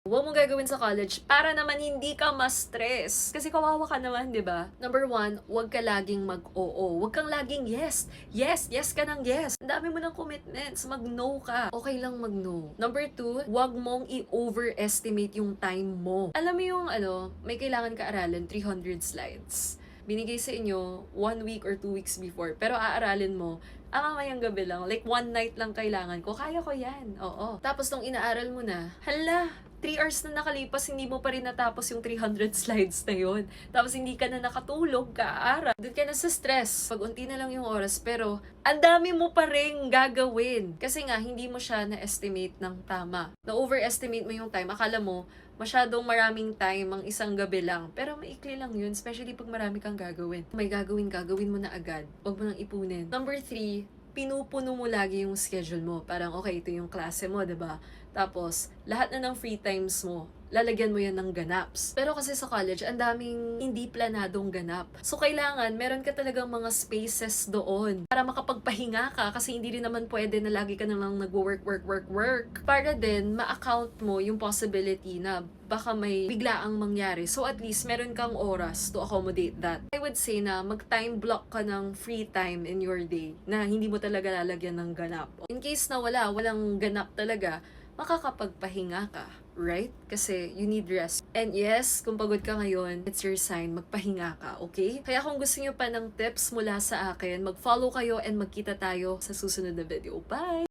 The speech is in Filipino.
Huwag mong gagawin sa college para naman hindi ka ma-stress. Kasi kawawa ka naman, di ba? Number one, huwag ka laging mag-oo. Huwag kang laging yes. Yes, yes ka ng yes. Ang dami mo ng commitments. Mag-no ka. Okay lang mag-no. Number two, huwag mong i-overestimate yung time mo. Alam mo yung may kailangan ka aralin, 300 slides. Binigay sa inyo 1 week or 2 weeks before. Pero aaralin mo, mamayang gabi lang. Like 1 night lang kailangan ko. Kaya ko yan. Oo. Tapos nung inaaral mo na, 3 hours na nakalipas, hindi mo pa rin natapos yung 300 slides na yun. Tapos hindi ka na nakatulog, kaaral. Doon ka na sa stress. Pag-unti na lang yung oras, pero ang dami mo pa rin gagawin. Kasi nga, hindi mo siya na-estimate ng tama. Na-overestimate mo yung time. Akala mo, masyadong maraming time ang isang gabi lang. Pero maikli lang yun, especially pag marami kang gagawin. May gagawin mo na agad. Huwag mo nang ipunin. Number 3, pinupuno mo lagi yung schedule mo. Parang, okay, ito yung klase mo, diba? Tapos, lahat na ng free times mo, lalagyan mo yan ng ganaps. Pero kasi sa college, ang daming hindi planadong ganap. So, kailangan, meron ka talagang mga spaces doon para makapagpahinga ka kasi hindi rin naman pwede na lagi ka na lang nag-work. Para din, ma-account mo yung possibility na baka may biglaang mangyari. So, at least, meron kang oras to accommodate that. I would say na mag-time block ka ng free time in your day na hindi mo talaga lalagyan ng ganap. In case na walang ganap talaga, makakapagpahinga ka, right? Kasi you need rest. And yes, kung pagod ka ngayon, it's your sign, magpahinga ka, okay? Kaya kung gusto nyo pa ng tips mula sa akin, mag-follow kayo and magkita tayo sa susunod na video. Bye!